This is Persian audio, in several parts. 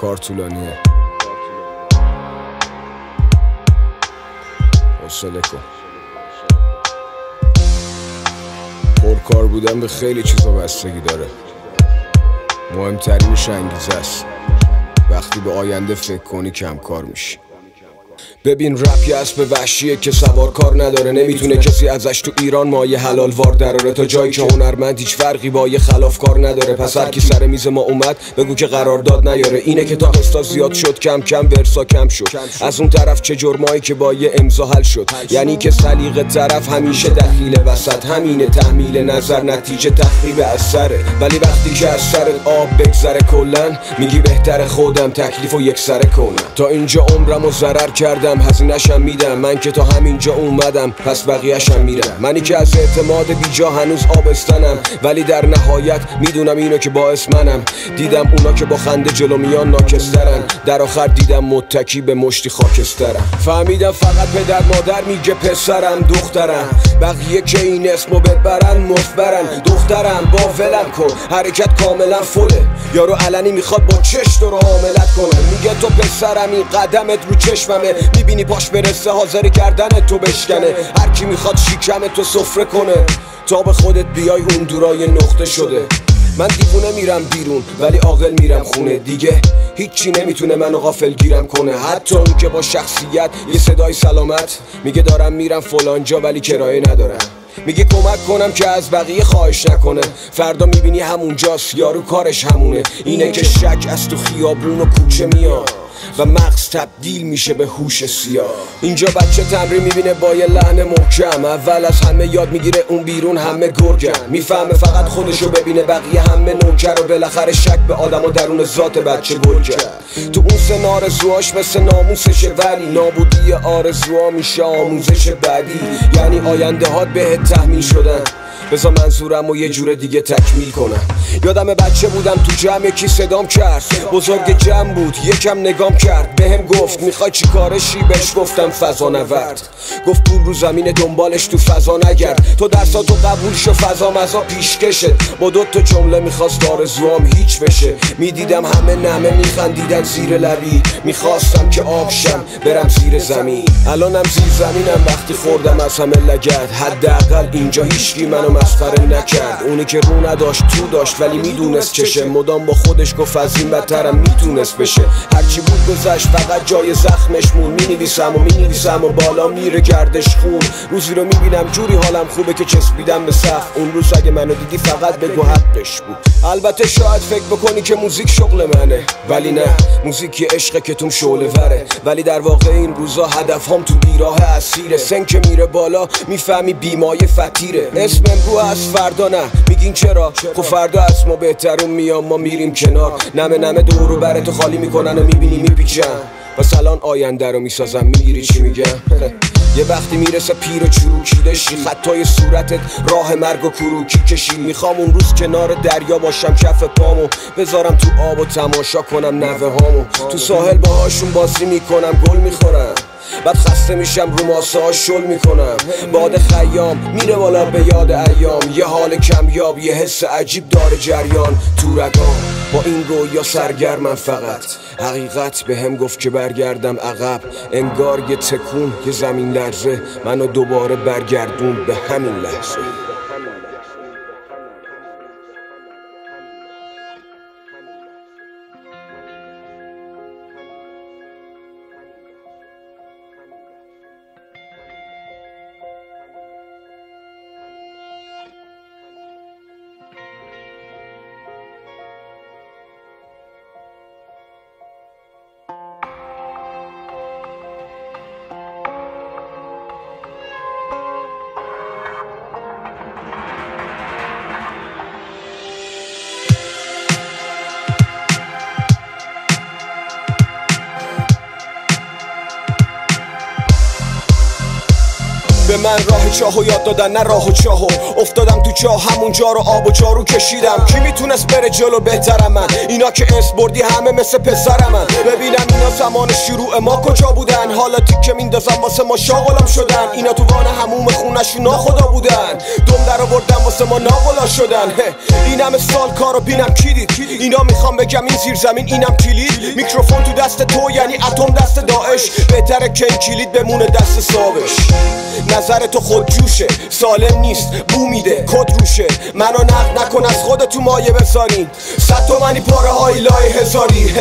کار طولانیه، حوصله کن. پرکار بودن به خیلی چیزا بستگی داره، مهمترینش انگیزه است. وقتی به آینده فکر کنی کم کار میشی. ببین رپ یه اسب وحشیه که سوار کار نداره، نمیتونه کسی ازش تو ایران مایه حلال وار دراره. تا جایی که هنرمند هیچ فرقی با یه خلاف کار نداره. پس هر کی سر میز ما اومد بگو که قرارداد نیاره. اینه که تا قسطا زیاد شد کم کم ورسا کم شد. از اون طرف چه جرمایی که با یه امضا حل شد. یعنی که سلیقه طرف همیشه دخیل وسط، همینه تحمیل نظر نتیجه تخریب اثره. ولی وقتی که از سرت آب بگذره کلن میگی بهتر خودم تکلیفو یکسره کنم. تا اینجا عمرمو ضرر کردم، هزینه‌شم میدم. من که تا همینجا اومدم پس بقیه‌شم میرم. منی که از اعتماد بیجا هنوز آبستنم، ولی در نهایت میدونم اینو که باعث منم. دیدم اونا که با خنده جلو میان ناکسترن، در آخر دیدم متکی به مشتی خاکسترم. فهمیدم فقط پدر مادر میگه پسرم دخترم، بقیه که این اسمو ببرن مفبرن. دخترم با ولم کن، حرکت کاملا فله. یارو علنی میخواد با چش تو رو حاملت کنه. میگه تو پسرمی قدمت رو چشممه، میبینی پاش برسه حاضر کردن تو بشکنه. هر کی میخواد شیکم تو سفره کنه، تا به خودت بیای اون دورای نقطه شده. من دیوونه میرم بیرون ولی عاقل میرم خونه. دیگه هیچی نمیتونه منو غافل گیرم کنه. حتی اون که با شخصیت یه صدای سلامت میگه دارم میرم فلان جا ولی کرایه ندارم. میگه کمک کنم که از بقیه خواهش نکنه. فردا میبینی همونجاست یارو کارش همونه. اینه که شک از تو خیابون و کوچه میاد و مغز تبدیل میشه به هوش سیاه. اینجا بچه تمرین میبینه با یه لحن محکم، اول از همه یاد میگیره اون بیرون همه گرگن. میفهمه فقط خودشو ببینه بقیه همه نوکر، و بالاخره شک به آدم و درون ذات بچه گل کرد. تو اون سن آرزوهاش مثل ناموسشه، ولی نابودی آرزوها میشه آموزش بعدی. یعنی آینده هات بهت تحمیل شدن، بذار منظورم و یه جور دیگه تکمیل کنم. یادم بچه بودم تو جمع یکی صدام کرد، بزرگ جمع بود یکم نگام کرد. بهم گفت میخوای چی کارشی؟ بهش گفتم فضا نورد. گفت پول رو زمین دنبالش تو فضا نگرد. تو درساتو قبول شو فضا مزا پیشکشه. با دوتا جمله میخواست آرزوام هیچ بشه. میدیدم همه نمه میخندیدن زیر لبی، میخواستم که آبشم برم زیر زمین. الانم زیر زمینم وقتی خوردم از همه لگد. حداقل اینجا هیچکی منو مسخره نکرد. اونی که رو نداشت تو داشت ولی میدونست چشه. مدام با خودش گفت از این بدترم میتونست بشه. هرچی بود گذشت فقط جای زخمش مون. مینویسم و بالا میره گردش خون. روزی رو میبینم جوری حالم خوبه که چسبیدم به سقف. اون روز اگه منو دیدی فقط بگو حقش بود. البته شاید فکر بکنی که موزیک شغل منه، ولی نه، موزیک یه عشقه که توم شعله وره. ولی در واقع این روزا هدفم تو بیراه اسیره. سن که میره بالا میفهمی بیمایه فتیره. اسم امرو از فردا نه، میگین چرا؟ خب فردا از ما بهترون میام، ما میریم کنار. نمه دورو براتو خالی میکنن و میبینی میپیچن. پس الان آینده رو میسازم، میگیری چی میگم؟ یه وقتی میرسه پیر و چروکیده شی، خطای صورتت راه مرگ و کروکی کشی. میخوام اون روز کنار دریا باشم، کف پامو بذارم تو آب و تماشا کنم نوه هامو. تو ساحل باهاشون بازی میکنم، گل میخورم، بعد خسته میشم رو ماسه ها شل میکنم. باد خیام میره بالا به یاد ایام، یه حال کمیاب، یه حس عجیب داره جریان تو رگام. با این رویا سرگرمم فقط، حقیقت به هم گفت که برگردم عقب. انگار یه تکون، یه زمین لرزه منو دوباره برگردون به همین لحظه. به من راه چاهو یاد دادن نه راه و چاهو. افتادم تو چاه همونجا رو آب و جارو کشیدم. کی میتونست بره جلو بهترم من؟ اینا که اسم بردی همه مثل پسرم من. ببینم اینا زمان شروع ما کجا بودن؟ حالا تیکه میندازم واسه ما شاغلم شدن. اینا تو وان هموم خونشون ناخدا بودن. دم در آوردن واسه ما ناغلا شدن. این همه سال کارو بینم کی دید؟ اینا میخوام بگم این زیر زمین اینم کلید. میکروفون تو دست تو یعنی اتم دست داعش. بهتره که این کلید بمونه دست صابش. نظر تو خود جوشه سالم نیست بو میده کد روشه. منو نقد نکن از خودتو مایه بذارین. 100 تومنی پاره های لای هزاری.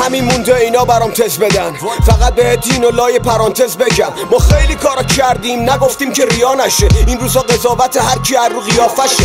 همین مونده اینا برام تز بدن. فقط به دین و لای پرانتز بگم ما خیلی کارا کردیم نگفتیم که ریا نشه. این روزا قضاوت هر کی هر رو قیافشه.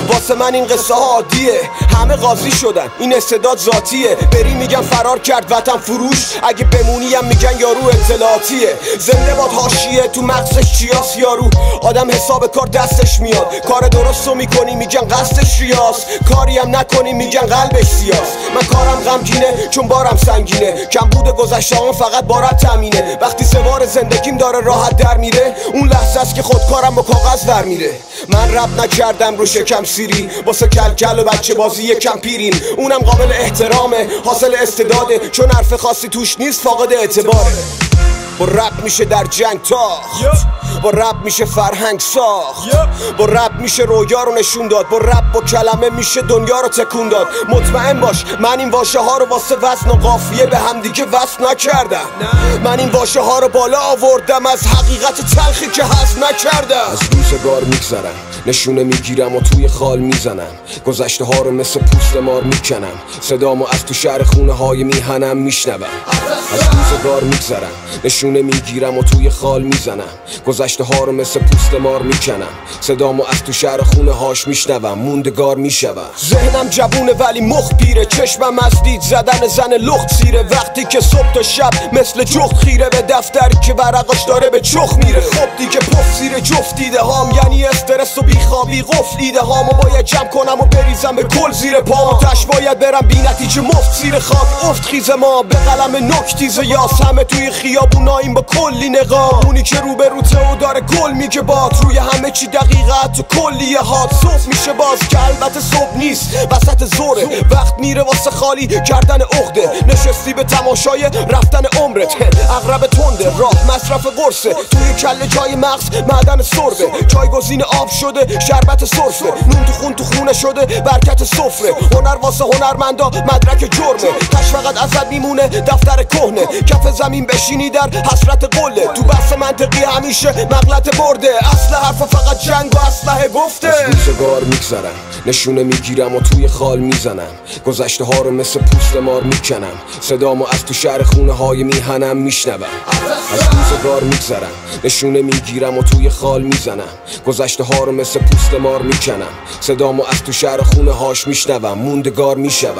واسه من این قصه ها عادیه. همه قاضی شدن این استعداد ذاتیه. بری میگن فرار کرد وطن فروش. اگه بمونیم میگن یارو اطلاعاتیه. زنده باد حاشیه تو مغزش چیاس یارو. آدم حساب کار دستش میاد. کار درستو میکنی میگن قصدش ریاض. کاری هم نکنی میگن قلبش سیاس. من کارم غمگینه چون بارم سنگینه. کم بوده گذشته‌ام فقط بارت تامینه. وقتی سوار زندگیم داره راحت در میره اون لحظه است که خودکارم با کاغذ در میره. من رپ نکردم رو شکم سیری واسه کلکل و بچه بازی یکم پیریم. اونم قابل احترامه حاصل استعداده. چون حرف خاصی توش نیست فاقد اعتباره. با رپ میشه در جنگ تاخت. با رپ میشه فرهنگ ساخت. با رپ میشه رویا رو نشون داد. با رپ با کلمه میشه دنیا رو تکون داد. مطمئن باش من این واژه ها رو واسه وزن و قافیه به هم دیگه وصل نکردم. من این واژه ها رو بالا آوردم از حقیقت تلخی که هضم نکردم. از روزگار میگذرم نشونه میگیرم و توی خال میزنم. گذشته ها رو مثل پوست مار میکنم. صدامو از تو شهر خونه های میهنم میشنوم. از روزگار میگذرم نشونه میگیرم و توی خال میزنم. گذشته ها رو مثل پوست مار میکنم. صدامو از تو شهر خونه هاش میشنوم. موندگار میشوم. ذهنم جوونه ولی مخ پیره. چشمم از دید زدن زن لخت سیره. وقتی که صبح تا شب مثل جخت خیره به دفتر که ورقاش داره به چخ میره. خب دیگه پف زیر جفت دیده هام یعنی استرس و بیخوابی قفل دیده هامو باید جمع کنم و بریزم به کل زیر پام. تش باید برم بی نتیجه مفت زیر خاک افت خیز ما به قلم نکتیز یاس. همه توی خیابوناییم با کلی نقاب. اونی که رو به روته و داره گل میگه باد. روی همه چی دقیقه تو کلیه هات. صبح میشه باز که البته صبح نیست وسط زوره. وقت میره واسه خالی کردن عقده. نشستی به تماشای رفتن عمرت. اغرب تنده راه مصرف قرصه. توی کله جای مغز معدن سربه. جایگزین آب شده شربت سرفه. نون تو خون تو خونه شده برکت سفره. هنر واسه هنرمندا مدرک جرمه. تش فقط ازت میمونه دفتر کهنه. کف زمین بشینی در حسرت قله. تو بحث منطقی همیشه مغلط برده. اصل حرف فقط جنگ و اسلحه گفته. از روزگار میگذرم نشونه میگیرم و توی خال میزنم. گذشته ها رو مثل پوست مار میکنم. صدامو از تو شهر خونه های میهنم میشنوم. از روزگار میگذرم نشونه میگیرم و توی خال میزنم. گذشته ها رو مثل پوست مار میکنم. صدامو از تو شهر خونه هاش میشنوم. موندگار میشوم.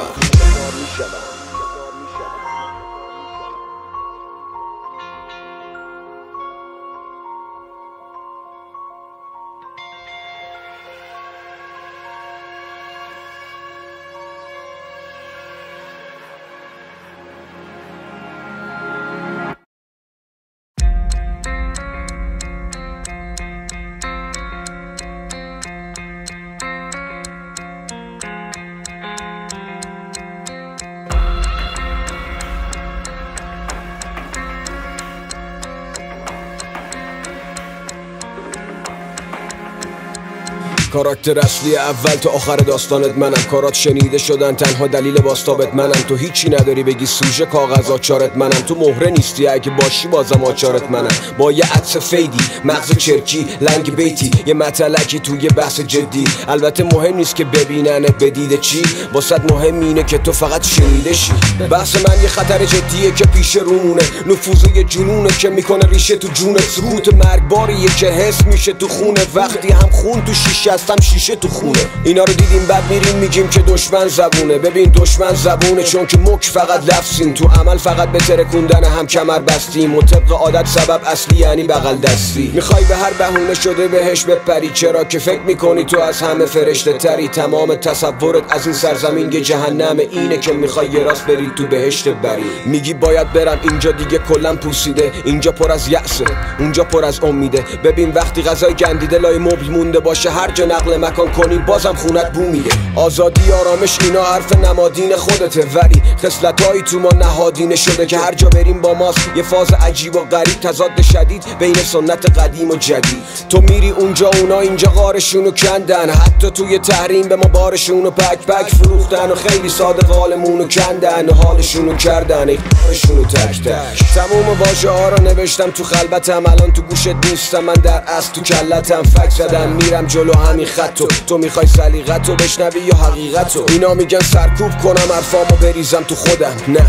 کاراکتر اصلی اول تا آخر داستانت منم. کارات شنیده شدن تنها دلیل باستابت منم. تو هیچی نداری بگی سوژه کاغذ آچارت منم. تو مهره نیستی اگه باشی بازم آچارت منم. با یه عطس فیدی مغز چرکی لنگ بیتی یه مطلقی توی بحث جدی. البته مهم نیست که ببیننت بدیده چی. واسط مهم اینه که تو فقط شنیده شی. بحث من یه خطر جدیه که پیش رومونه. نفوذ یه جنونه که میکنه ریشه تو جونت. سکوت مرگباریه که حس میشه تو خونه. وقتی هم خون تو شیشه دستم شیشه تو خونه. اینا رو دیدیم بعد میریم میگیم که دشمن زبونه. ببین دشمن زبونه چون که مک فقط لفظیم، تو عمل فقط به ترکوندن هم کمر بستیم و طبق عادت سبب اصلی یعنی بغل دستی. میخوای به هر بهونه شده بهش بپری، چرا که فکر میکنی تو از همه فرشته تری. تمام تصورت از این سرزمین یه جهنم، اینه که میخوای یه راست بری تو بهشت بری. میگی باید برم اینجا دیگه کلا پوسیده، اینجا پر از یأسه اونجا پر از امیده. ببین وقتی غذای گندیده لای مبل مونده باشه، هر جا نقل مکان کنی بازم خونت بو میده. آزادی آرامش اینا حرف نمادین خودته، ولی خصلتایی تو ما نهادینه شده که هر جا بریم با ماست. یه فاز عجیب و غریب، تضاد شدید بین سنت قدیم و جدید. تو میری اونجا اونا اینجا غارشونو کندن، حتی توی تحریم به ما بارشونو پک پک فروختن و خیلی ساده قالمونو کندن و حالشونو کردن ای قارشونو تک تک. تموم واژه ها رو نوشتم تو خلبتم، الان تو گوشت نیستم، من در اصل تو کلتم. فک زدم میرم جلو همین خطو، تو میخوای سلیقتو بشنوی یا حقیقتو؟ اینا میگن سرکوب کنم حرفامو بریزم تو خودم، نه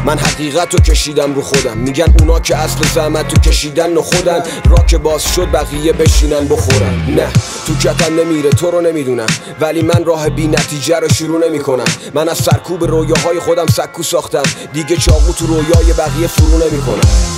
من حقیقتو کشیدم رو خودم. میگن اونا که اصل زحمت تو کشیدن و خودن، را که باز شد بقیه بشینن بخورن. نه تو کتم نمیره تو رو نمیدونم، ولی من راه بی نتیجه رو شروع نمی کنم. من از سرکوب رویاهای خودم سکو ساختم، دیگه چاقو تو رویای بقیه فرو نمی کنم.